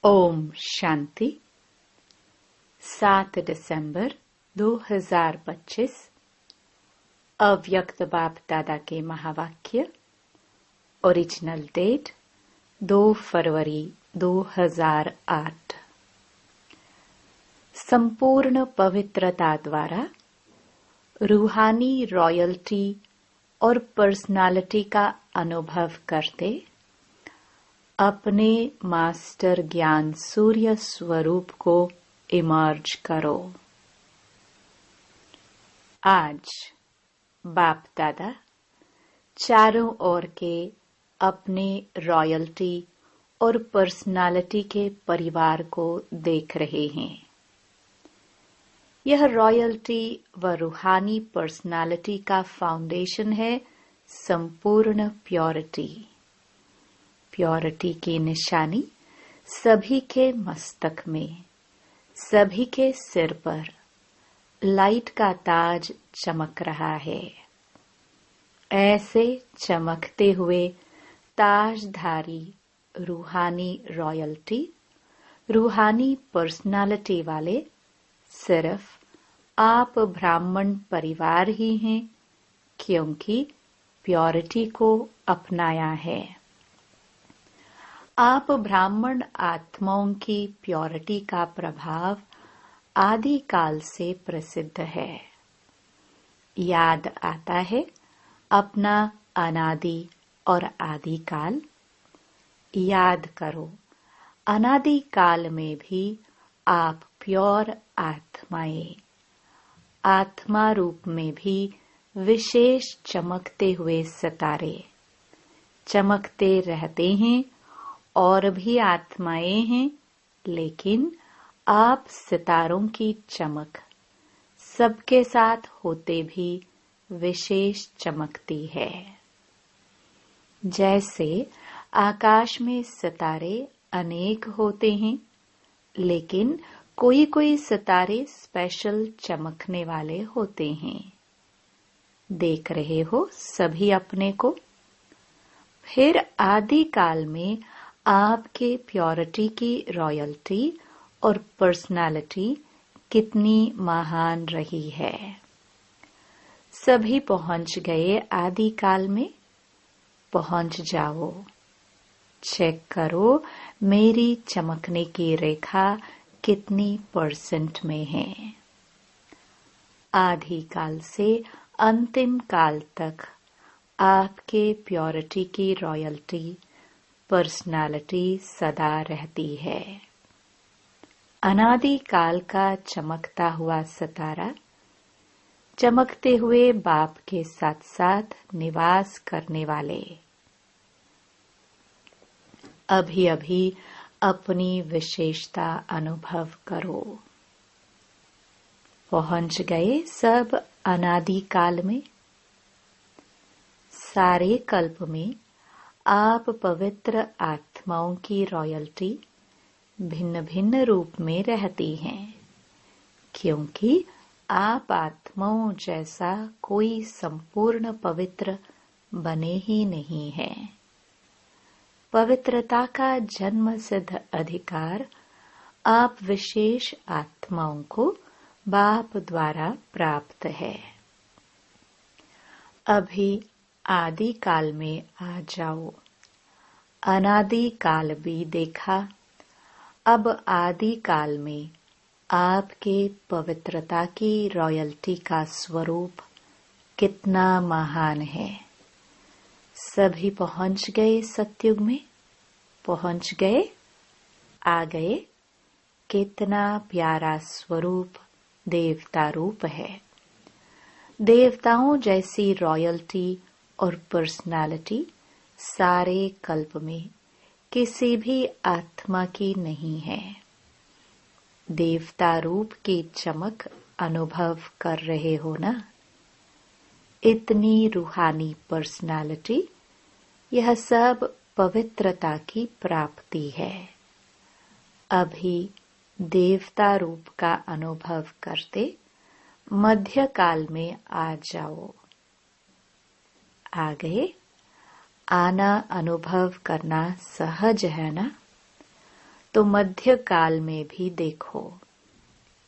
ओम शांति। 7 दिसंबर 2025 अव्यक्त बाप दादा के महावाक्य। ओरिजिनल डेट 2 फरवरी 2008। संपूर्ण पवित्रता द्वारा रूहानी रॉयल्टी और पर्सनालिटी का अनुभव करते अपने मास्टर ज्ञान सूर्य स्वरूप को इमर्ज करो। आज बाप दादा चारों ओर के अपने रॉयल्टी और पर्सनालिटी के परिवार को देख रहे हैं। यह रॉयल्टी व रूहानी पर्सनालिटी का फाउंडेशन है संपूर्ण प्योरिटी। प्योरिटी की निशानी सभी के मस्तक में, सभी के सिर पर लाइट का ताज चमक रहा है। ऐसे चमकते हुए ताजधारी रूहानी रॉयल्टी, रूहानी पर्सनालिटी वाले सिर्फ आप ब्राह्मण परिवार ही हैं, क्योंकि प्योरिटी को अपनाया है। आप ब्राह्मण आत्माओं की प्योरिटी का प्रभाव आदि काल से प्रसिद्ध है। याद आता है अपना अनादि और आदि काल। याद करो, अनादि काल में भी आप प्योर आत्माएं, आत्मा रूप में भी विशेष चमकते हुए सितारे चमकते रहते हैं और भी आत्माएं हैं, लेकिन आप सितारों की चमक सबके साथ होते भी विशेष चमकती है। जैसे आकाश में सितारे अनेक होते हैं, लेकिन कोई कोई सितारे स्पेशल चमकने वाले होते हैं। देख रहे हो सभी अपने को। फिर आदि काल में आपके प्योरिटी की रॉयल्टी और पर्सनालिटी कितनी महान रही है। सभी पहुंच गए आदि काल में। पहुंच जाओ। चेक करो मेरी चमकने की रेखा कितनी % में है। आदि काल से अंतिम काल तक आपके प्योरिटी की रॉयल्टी पर्सनालिटी सदा रहती है। अनादि काल का चमकता हुआ सितारा चमकते हुए बाप के साथ साथ निवास करने वाले अभी अभी अपनी विशेषता अनुभव करो। पहुंच गए सब अनादि काल में। सारे कल्प में आप पवित्र आत्माओं की रॉयल्टी भिन्न भिन्न रूप में रहती हैं, क्योंकि आप आत्माओं जैसा कोई संपूर्ण पवित्र बने ही नहीं है। पवित्रता का जन्म सिद्ध अधिकार आप विशेष आत्माओं को बाप द्वारा प्राप्त है। अभी आदि काल में आ जाओ। अनादि काल भी देखा, अब आदि काल में आपके पवित्रता की रॉयल्टी का स्वरूप कितना महान है। सभी पहुंच गए सतयुग में। पहुंच गए, आ गए। कितना प्यारा स्वरूप देवता रूप है। देवताओं जैसी रॉयल्टी और पर्सनालिटी सारे कल्प में किसी भी आत्मा की नहीं है। देवता रूप की चमक अनुभव कर रहे हो ना। इतनी रूहानी पर्सनालिटी, यह सब पवित्रता की प्राप्ति है। अभी देवता रूप का अनुभव करते मध्य काल में आ जाओ। आ गए। आना अनुभव करना सहज है ना। तो मध्य काल में भी देखो,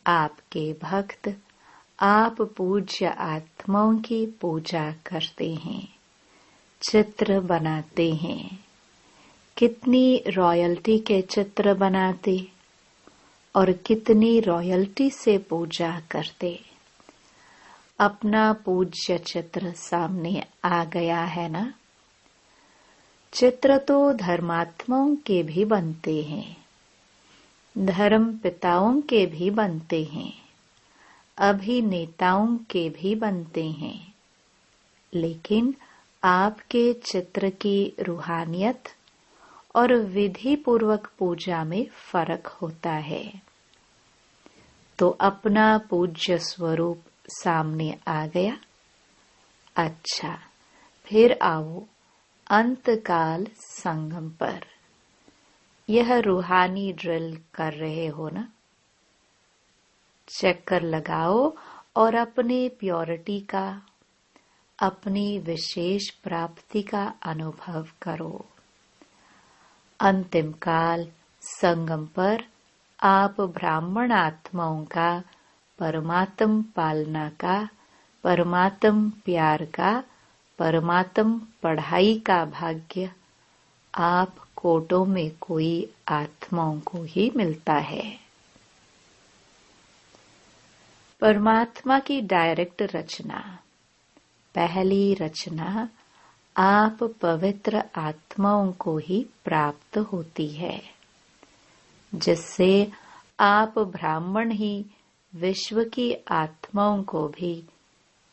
आपके भक्त आप पूज्य आत्माओं की पूजा करते हैं, चित्र बनाते हैं। कितनी रॉयल्टी के चित्र बनाते और कितनी रॉयल्टी से पूजा करते। अपना पूज्य चित्र सामने आ गया है ना। चित्र तो धर्मात्माओं के भी बनते हैं, धर्म पिताओं के भी बनते हैं, अभिनेताओं के भी बनते हैं, लेकिन आपके चित्र की रूहानियत और विधि पूर्वक पूजा में फर्क होता है। तो अपना पूज्य स्वरूप सामने आ गया। अच्छा, फिर आओ अंतकाल संगम पर। यह रूहानी ड्रिल कर रहे हो ना। चक्कर लगाओ और अपने प्योरिटी का, अपनी विशेष प्राप्ति का अनुभव करो। अंतिम काल संगम पर आप ब्राह्मण आत्माओं का, परमात्म पालना का, परमात्म प्यार का, परमात्म पढ़ाई का भाग्य आप कोटों में कोई आत्माओं को ही मिलता है। परमात्मा की डायरेक्ट रचना, पहली रचना आप पवित्र आत्माओं को ही प्राप्त होती है, जिससे आप ब्राह्मण ही विश्व की आत्माओं को भी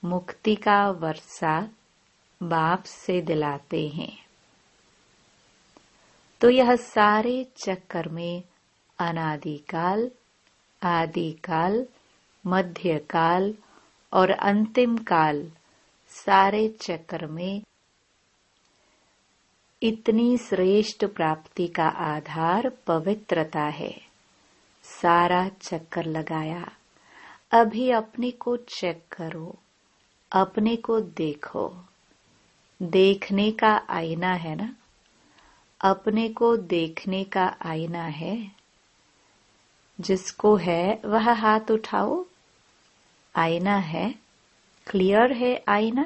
मुक्ति का वर्षा बाप से दिलाते हैं। तो यह सारे चक्कर में अनादिकाल, आदिकाल, मध्यकाल और अंतिम काल, सारे चक्र में इतनी श्रेष्ठ प्राप्ति का आधार पवित्रता है। सारा चक्कर लगाया। अभी अपने को चेक करो, अपने को देखो। देखने का आईना है ना। अपने को देखने का आईना है। जिसको है वह हाथ उठाओ। आईना है, क्लियर है आईना।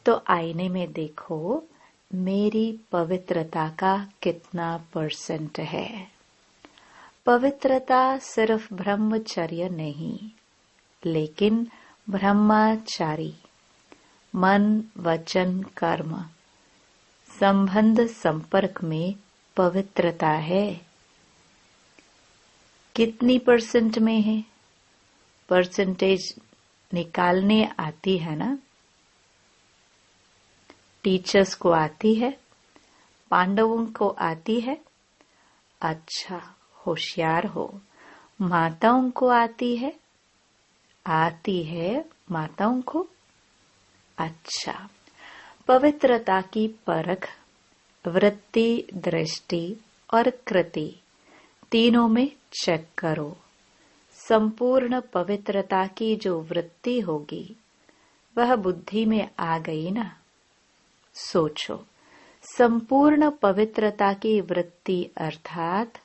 तो आईने में देखो मेरी पवित्रता का कितना % है। पवित्रता सिर्फ ब्रह्मचर्य नहीं, लेकिन ब्रह्मचारी, मन वचन कर्म, संबंध संपर्क में पवित्रता है। कितनी % में है? परसेंटेज निकालने आती है ना। टीचर्स को आती है, पांडवों को आती है। अच्छा, होशियार हो। माताओं को आती है माताओं को। अच्छा, पवित्रता की परख वृत्ति, दृष्टि और कृति तीनों में चेक करो। संपूर्ण पवित्रता की जो वृत्ति होगी वह बुद्धि में आ गई ना। सोचो, संपूर्ण पवित्रता की वृत्ति अर्थात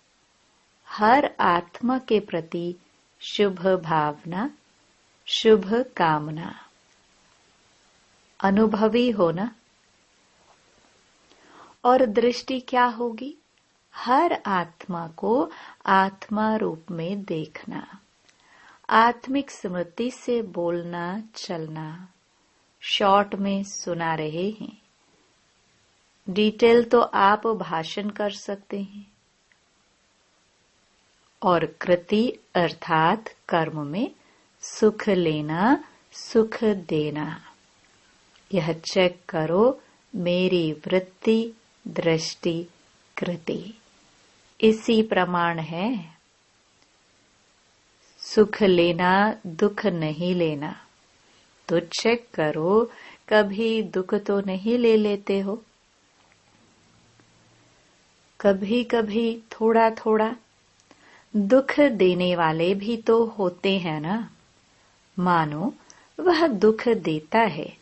हर आत्मा के प्रति शुभ भावना, शुभ कामना। अनुभवी हो ना। और दृष्टि क्या होगी? हर आत्मा को आत्मा रूप में देखना, आत्मिक स्मृति से बोलना चलना। शॉर्ट में सुना रहे हैं, डिटेल तो आप भाषण कर सकते हैं। और कृति अर्थात कर्म में सुख लेना, सुख देना। यह चेक करो मेरी वृत्ति, दृष्टि, कृति इसी प्रमाण है। सुख लेना, दुख नहीं लेना। तो चेक करो कभी दुख तो नहीं ले लेते हो। कभी कभी थोड़ा थोड़ा दुख देने वाले भी तो होते हैं ना। मानो वह दुख देता है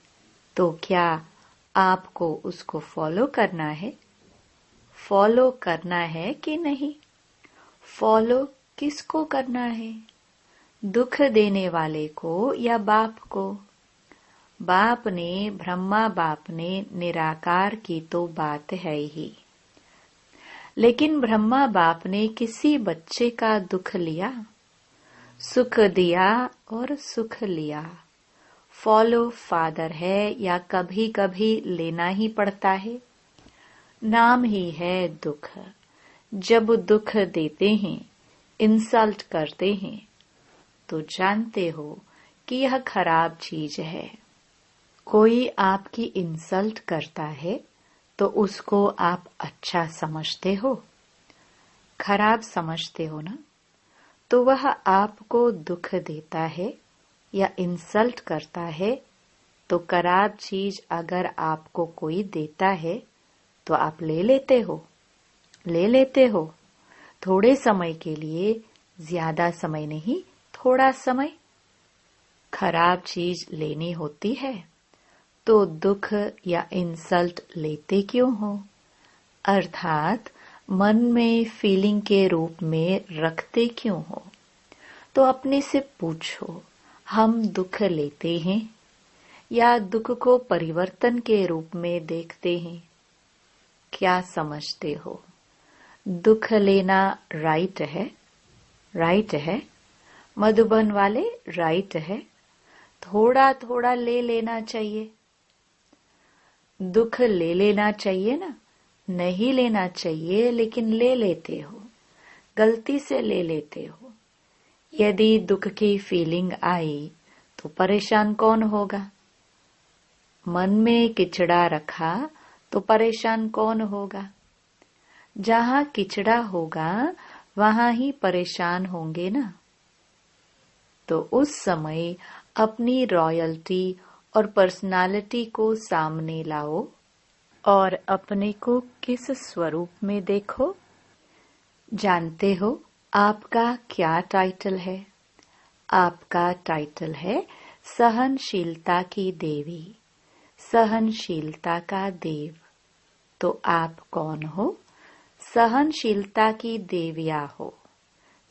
तो क्या आपको उसको फॉलो करना है? फॉलो करना है कि नहीं? फॉलो किसको करना है, दुख देने वाले को या बाप को? बाप ने, ब्रह्मा बाप ने निराकार की तो बात है ही, लेकिन ब्रह्मा बाप ने किसी बच्चे का दुख लिया, सुख दिया और सुख लिया। फॉलो फादर है या कभी कभी लेना ही पड़ता है, नाम ही है दुख। जब दुख देते हैं, इंसल्ट करते हैं, तो जानते हो कि यह खराब चीज है। कोई आपकी इंसल्ट करता है तो उसको आप अच्छा समझते हो, खराब समझते हो ना? तो वह आपको दुख देता है या इंसल्ट करता है, तो खराब चीज अगर आपको कोई देता है तो आप ले लेते हो, थोड़े समय के लिए, ज्यादा समय नहीं, थोड़ा समय। खराब चीज लेनी होती है तो दुख या इंसल्ट लेते क्यों हो? अर्थात मन में फीलिंग के रूप में रखते क्यों हो? तो अपने से पूछो, हम दुख लेते हैं या दुख को परिवर्तन के रूप में देखते हैं? क्या समझते हो? दुख लेना राइट है? राइट है? मधुबन वाले राइट है? थोड़ा थोड़ा ले लेना चाहिए। दुख ले लेना चाहिए ना? नहीं लेना चाहिए, लेकिन ले लेते हो, गलती से ले लेते हो। यदि दुख की फीलिंग आई तो परेशान कौन होगा? मन में किचड़ा रखा तो परेशान कौन होगा? जहां किचड़ा होगा वहां ही परेशान होंगे ना। तो उस समय अपनी रॉयल्टी और पर्सनालिटी को सामने लाओ और अपने को किस स्वरूप में देखो। जानते हो आपका क्या टाइटल है? आपका टाइटल है सहनशीलता की देवी, सहनशीलता का देव। तो आप कौन हो? सहनशीलता की देविया हो,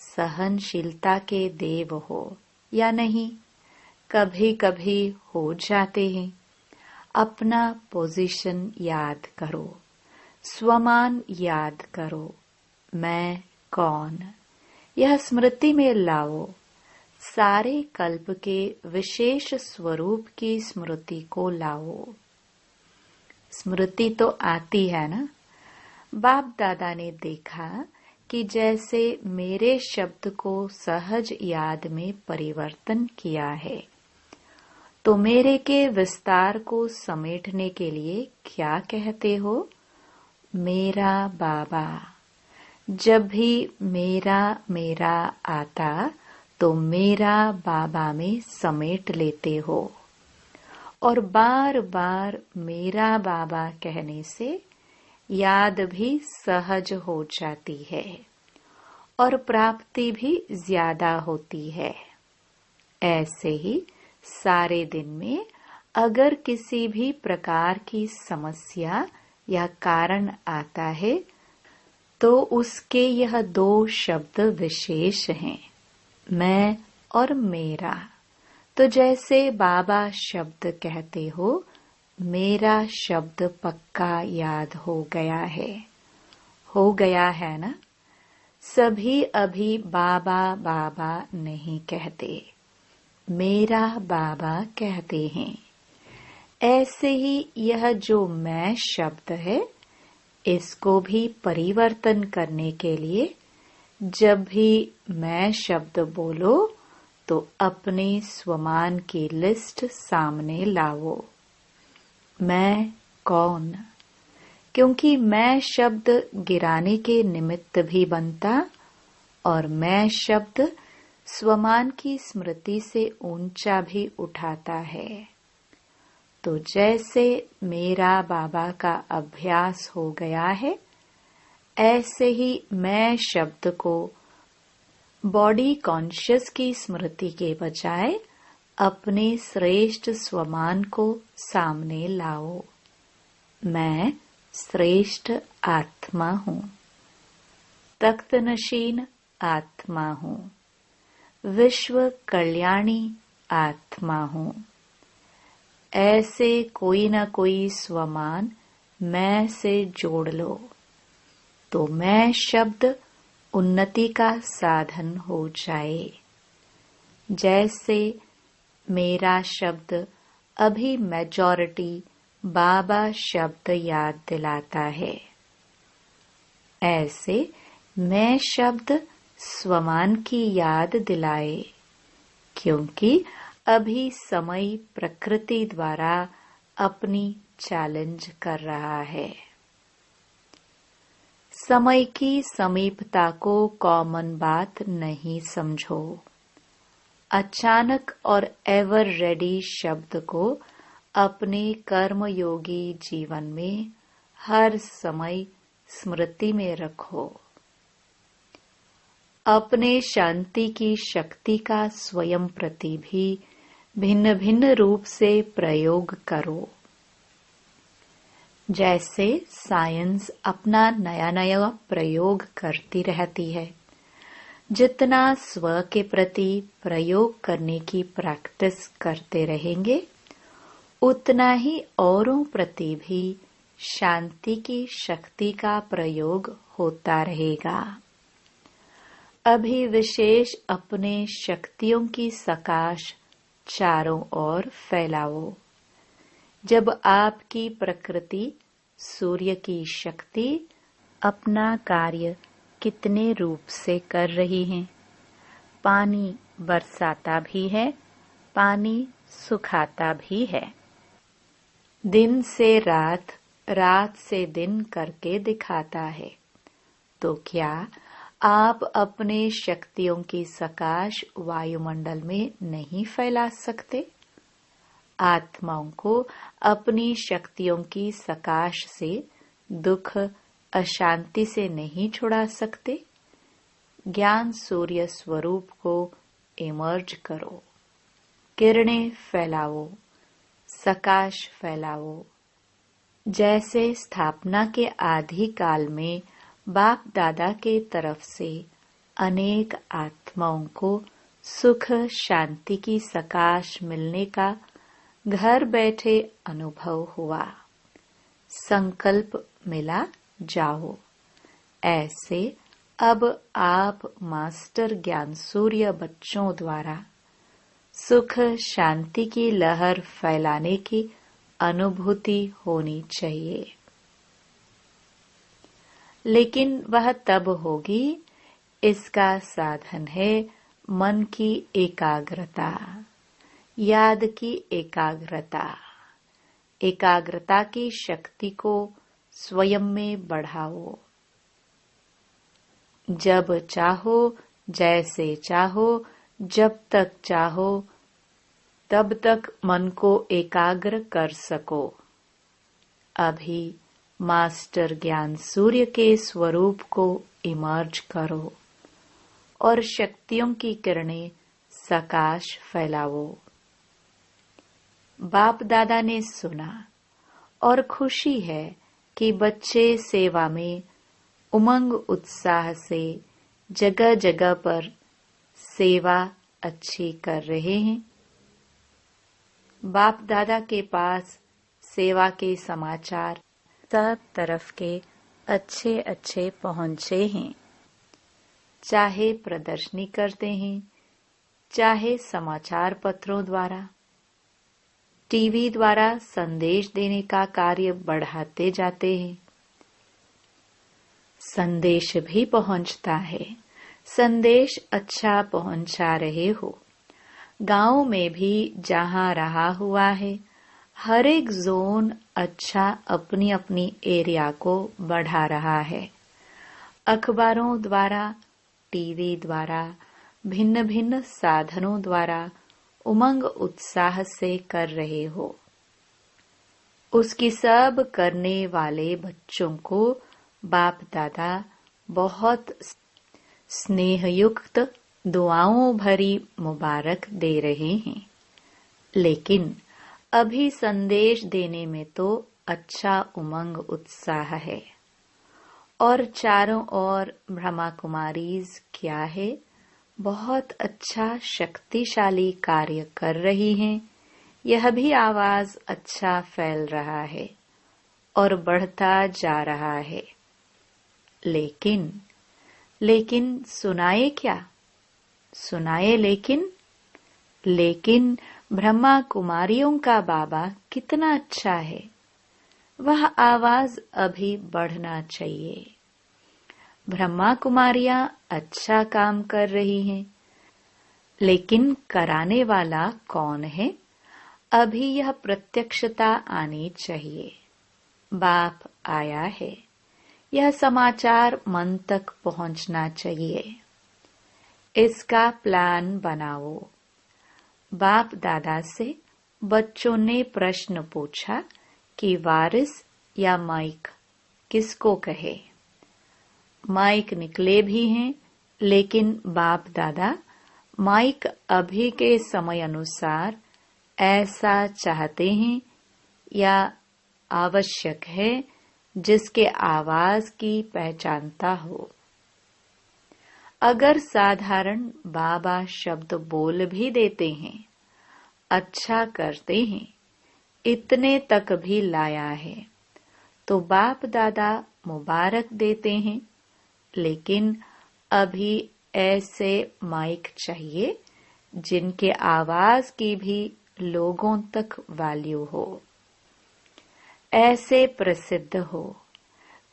सहनशीलता के देव हो या नहीं? कभी कभी हो जाते हैं। अपना पोजीशन याद करो, स्वमान याद करो, मैं कौन, यह स्मृति में लाओ। सारे कल्प के विशेष स्वरूप की स्मृति को लाओ। स्मृति तो आती है ना? बाप दादा ने देखा कि जैसे मेरे शब्द को सहज याद में परिवर्तन किया है, तो मेरे के विस्तार को समेटने के लिए क्या कहते हो? मेरा बाबा। जब भी मेरा मेरा आता तो मेरा बाबा में समेट लेते हो, और बार बार मेरा बाबा कहने से याद भी सहज हो जाती है और प्राप्ति भी ज्यादा होती है। ऐसे ही सारे दिन में अगर किसी भी प्रकार की समस्या या कारण आता है तो उसके यह दो शब्द विशेष हैं, मैं और मेरा। तो जैसे बाबा शब्द कहते हो, मेरा शब्द पक्का याद हो गया है ना? सभी अभी बाबा बाबा नहीं कहते, मेरा बाबा कहते हैं। ऐसे ही यह जो मैं शब्द है, इसको भी परिवर्तन करने के लिए जब भी मैं शब्द बोलो तो अपने स्वमान की लिस्ट सामने लाओ। मैं कौन? क्योंकि मैं शब्द गिराने के निमित्त भी बनता और मैं शब्द स्वमान की स्मृति से ऊंचा भी उठाता है। तो जैसे मेरा बाबा का अभ्यास हो गया है, ऐसे ही मैं शब्द को बॉडी कॉन्शियस की स्मृति के बजाय अपने श्रेष्ठ स्वमान को सामने लाओ। मैं श्रेष्ठ आत्मा हूँ। तख्त नशीन आत्मा हूँ, विश्व कल्याणी आत्मा हूँ। ऐसे कोई न कोई स्वमान मैं से जोड़ लो तो मैं शब्द उन्नति का साधन हो जाए। जैसे मेरा शब्द अभी मेजॉरिटी बाबा शब्द याद दिलाता है, ऐसे मैं शब्द स्वमान की याद दिलाए, क्योंकि अभी समय प्रकृति द्वारा अपनी चैलेंज कर रहा है। समय की समीपता को कॉमन बात नहीं समझो। अचानक और एवर रेडी शब्द को अपने कर्मयोगी जीवन में हर समय स्मृति में रखो। अपने शांति की शक्ति का स्वयं प्रति भी भिन्न भिन्न रूप से प्रयोग करो। जैसे साइंस अपना नया नया प्रयोग करती रहती है, जितना स्व के प्रति प्रयोग करने की प्रैक्टिस करते रहेंगे, उतना ही औरों प्रति भी शांति की शक्ति का प्रयोग होता रहेगा। अभी विशेष अपने शक्तियों की सकाश चारों ओर फैलाओ। जब आपकी प्रकृति सूर्य की शक्ति अपना कार्य कितने रूप से कर रही है। पानी बरसाता भी है, पानी सुखाता भी है। दिन से रात, रात से दिन करके दिखाता है। तो क्या आप अपने शक्तियों की सकाश वायुमंडल में नहीं फैला सकते? आत्माओं को अपनी शक्तियों की सकाश से दुख, अशांति से नहीं छुड़ा सकते? ज्ञान सूर्य स्वरूप को इमर्ज करो, किरणें फैलाओ, सकाश फैलाओ। जैसे स्थापना के आदि काल में बाप दादा के तरफ से अनेक आत्माओं को सुख शांति की सकाश मिलने का घर बैठे अनुभव हुआ, संकल्प मिला जाओ। ऐसे अब आप मास्टर ज्ञान सूर्य बच्चों द्वारा सुख शांति की लहर फैलाने की अनुभूति होनी चाहिए। लेकिन वह तब होगी, इसका साधन है मन की एकाग्रता, याद की एकाग्रता। एकाग्रता की शक्ति को स्वयं में बढ़ाओ। जब चाहो, जैसे चाहो, जब तक चाहो, तब तक मन को एकाग्र कर सको। अभी मास्टर ज्ञान सूर्य के स्वरूप को इमर्ज करो और शक्तियों की किरणें सकाश फैलाओ। बाप दादा ने सुना और खुशी है कि बच्चे सेवा में उमंग उत्साह से जगह जगह पर सेवा अच्छी कर रहे हैं। बाप दादा के पास सेवा के समाचार सब तरफ के अच्छे अच्छे पहुंचे हैं। चाहे प्रदर्शनी करते हैं, चाहे समाचार पत्रों द्वारा, टीवी द्वारा संदेश देने का कार्य बढ़ाते जाते हैं। संदेश भी पहुंचता है। संदेश अच्छा पहुंचा रहे हो। गांव में भी जहां रहा हुआ है, हर एक जोन अच्छा अपनी अपनी एरिया को बढ़ा रहा है। अखबारों द्वारा, टीवी द्वारा, भिन्न भिन्न साधनों द्वारा उमंग उत्साह से कर रहे हो। उसकी सब करने वाले बच्चों को बाप दादा बहुत स्नेहयुक्त दुआओं भरी मुबारक दे रहे हैं। लेकिन अभी संदेश देने में तो अच्छा उमंग उत्साह है और चारों ओर ब्रह्मा कुमारीज क्या है, बहुत अच्छा शक्तिशाली कार्य कर रही हैं। यह भी आवाज अच्छा फैल रहा है और बढ़ता जा रहा है। लेकिन सुनाए क्या? सुनाए लेकिन ब्रह्मा कुमारियों का बाबा कितना अच्छा है। वह आवाज अभी बढ़ना चाहिए। ब्रह्मा कुमारियां अच्छा काम कर रही हैं, लेकिन कराने वाला कौन है? अभी यह प्रत्यक्षता आनी चाहिए। बाप आया है, यह समाचार मन तक पहुंचना चाहिए। इसका प्लान बनाओ। बाप दादा से बच्चों ने प्रश्न पूछा कि वारिस या माइक किसको कहे। माइक निकले भी हैं, लेकिन बाप दादा माइक अभी के समय अनुसार ऐसा चाहते हैं या आवश्यक है जिसके आवाज की पहचानता हो। अगर साधारण बाबा शब्द बोल भी देते हैं, अच्छा करते हैं, इतने तक भी लाया है, तो बाप दादा मुबारक देते हैं। लेकिन अभी ऐसे माइक चाहिए जिनके आवाज की भी लोगों तक वैल्यू हो, ऐसे प्रसिद्ध हो।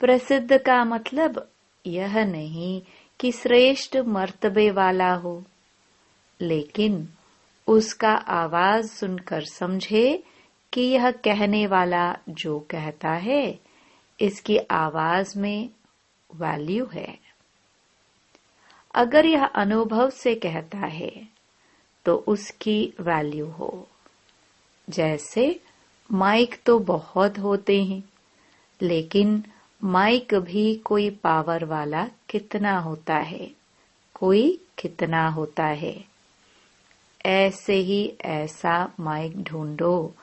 प्रसिद्ध का मतलब यह नहीं कि श्रेष्ठ मर्तबे वाला हो, लेकिन उसका आवाज सुनकर समझे कि यह कहने वाला जो कहता है, इसकी आवाज में वैल्यू है। अगर यह अनुभव से कहता है तो उसकी वैल्यू हो। जैसे माइक तो बहुत होते हैं, लेकिन माइक भी कोई पावर वाला कितना होता है, कोई कितना होता है। ऐसे ही ऐसा माइक ढूंढो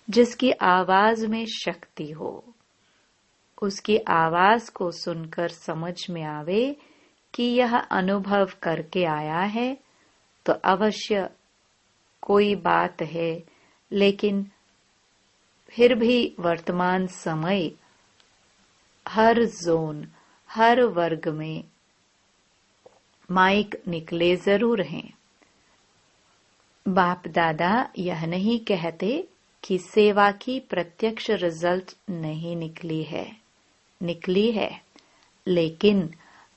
जिसकी आवाज में शक्ति हो। उसकी आवाज को सुनकर समझ में आवे कि यह अनुभव करके आया है, तो अवश्य कोई बात है। लेकिन फिर भी वर्तमान समय हर जोन, हर वर्ग में माइक निकले जरूर हैं। बाप दादा यह नहीं कहते कि सेवा की प्रत्यक्ष रिजल्ट नहीं निकली है, लेकिन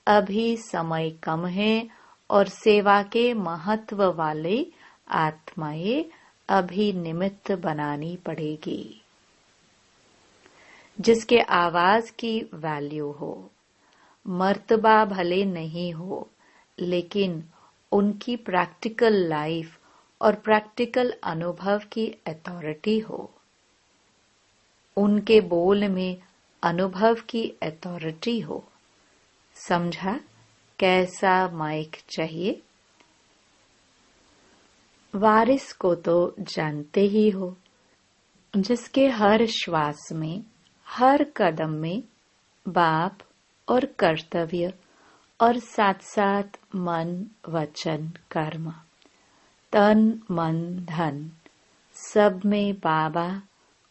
अभी समय कम है और सेवा के महत्व वाले आत्माएं अभी निमित्त बनानी पड़ेगी, जिसके आवाज की वैल्यू हो। मर्तबा भले नहीं हो, लेकिन उनकी प्रैक्टिकल लाइफ और प्रैक्टिकल अनुभव की अथॉरिटी हो। उनके बोल में अनुभव की अथॉरिटी हो। समझा कैसा माइक चाहिए? वारिस को तो जानते ही हो, जिसके हर श्वास में, हर कदम में बाप और कर्तव्य और साथ साथ मन, वचन, कर्म, तन, मन, धन, सब में बाबा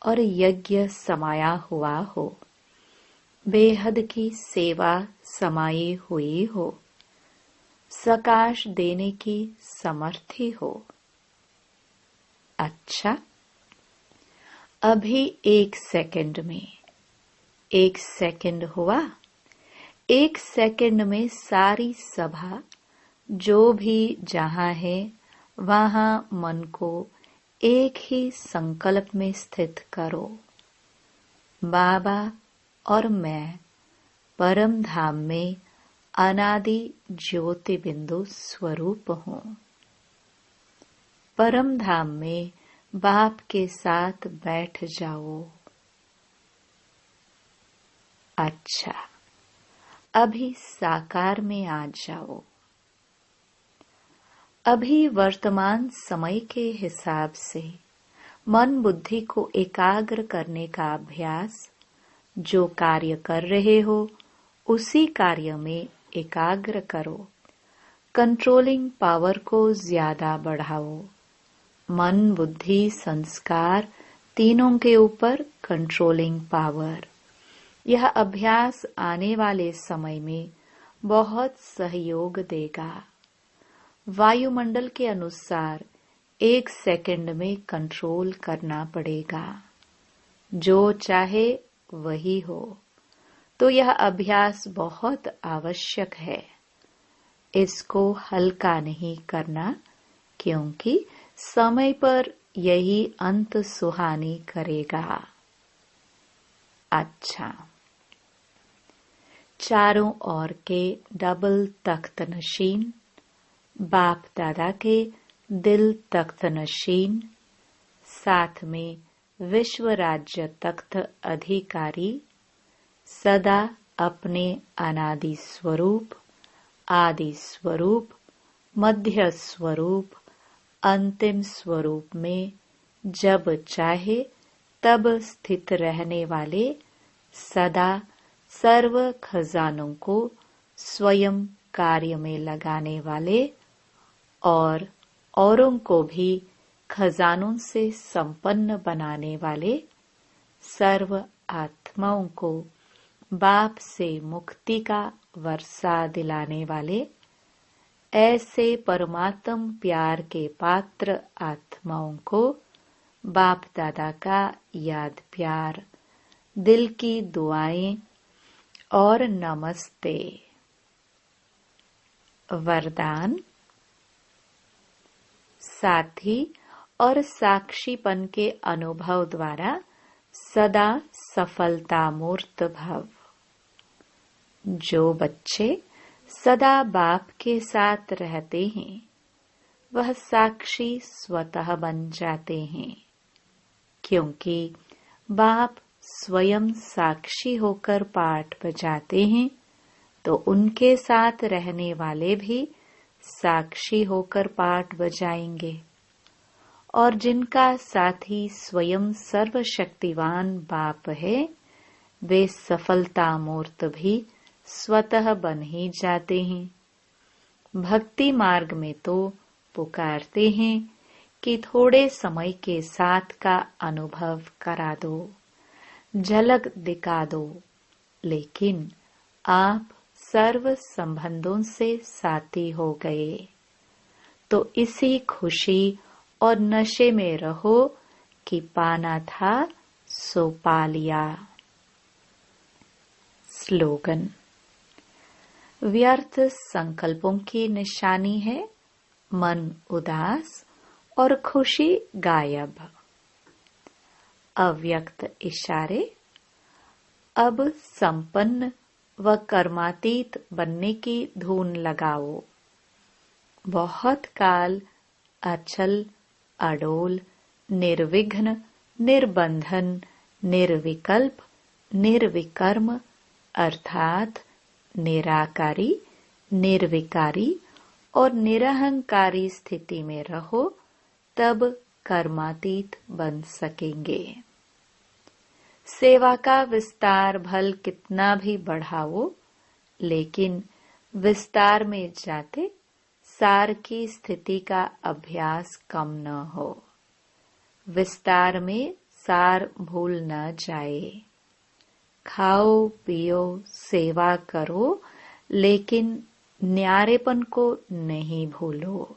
और यज्ञ समाया हुआ हो। बेहद की सेवा समाई हुई हो। सकाश देने की समर्थी हो। अच्छा, अभी 1 सेकंड में 1 सेकंड हुआ। 1 सेकंड में सारी सभा जो भी जहां है, वहां मन को एक ही संकल्प में स्थित करो। बाबा और मैं परम धाम में अनादि ज्योति बिंदु स्वरूप हूँ। परम धाम में बाप के साथ बैठ जाओ। अच्छा, अभी साकार में आ जाओ। अभी वर्तमान समय के हिसाब से मन बुद्धि को एकाग्र करने का अभ्यास, जो कार्य कर रहे हो उसी कार्य में एकाग्र करो। कंट्रोलिंग पावर को ज्यादा बढ़ाओ। मन, बुद्धि, संस्कार तीनों के ऊपर कंट्रोलिंग पावर। यह अभ्यास आने वाले समय में बहुत सहयोग देगा। वायुमंडल के अनुसार 1 सेकंड में कंट्रोल करना पड़ेगा। जो चाहे वही हो, तो यह अभ्यास बहुत आवश्यक है। इसको हल्का नहीं करना, क्योंकि समय पर यही अंत सुहानी करेगा। अच्छा, चारों ओर के डबल तख्त नशीन, बाप दादा के दिल तख्त नशीन, साथ में विश्व राज्य तख्त अधिकारी, सदा अपने अनादि स्वरूप, आदि स्वरूप, मध्य स्वरूप, अंतिम स्वरूप में जब चाहे तब स्थित रहने वाले, सदा सर्व खजानों को स्वयं कार्य में लगाने वाले और औरों को भी खजानों से संपन्न बनाने वाले, सर्व आत्माओं को बाप से मुक्ति का वर्षा दिलाने वाले, ऐसे परमात्म प्यार के पात्र आत्माओं को बाप दादा का याद प्यार, दिल की दुआएं और नमस्ते। वरदान। साथी और साक्षीपन के अनुभव द्वारा सदा सफलता मूर्त भव। जो बच्चे सदा बाप के साथ रहते हैं, वह साक्षी स्वतः बन जाते हैं, क्योंकि बाप स्वयं साक्षी होकर पाठ बजाते हैं, तो उनके साथ रहने वाले भी साक्षी होकर पाठ बजाएंगे। और जिनका साथी स्वयं सर्वशक्तिवान बाप है, वे सफलता मूर्त भी स्वतः बन ही जाते हैं। भक्ति मार्ग में तो पुकारते हैं कि थोड़े समय के साथ का अनुभव करा दो, झलक दिखा दो, लेकिन आप सर्व संबंधों से साथी हो गए, तो इसी खुशी और नशे में रहो कि पाना था सो पा लिया। स्लोगन। व्यर्थ संकल्पों की निशानी है मन उदास और खुशी गायब। अव्यक्त इशारे। अब संपन्न व कर्मातीत बनने की धुन लगाओ। बहुत काल अचल, अडोल, निर्विघ्न, निर्बंधन, निर्विकल्प, निर्विकर्म अर्थात निराकारी, निर्विकारी और निरहंकारी स्थिति में रहो, तब कर्मातीत बन सकेंगे। सेवा का विस्तार भल कितना भी बढ़ाओ, लेकिन विस्तार में जाते सार की स्थिति का अभ्यास कम न हो। विस्तार में सार भूल न जाए। खाओ पियो सेवा करो, लेकिन न्यारेपन को नहीं भूलो।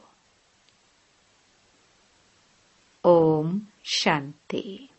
ओम शांति।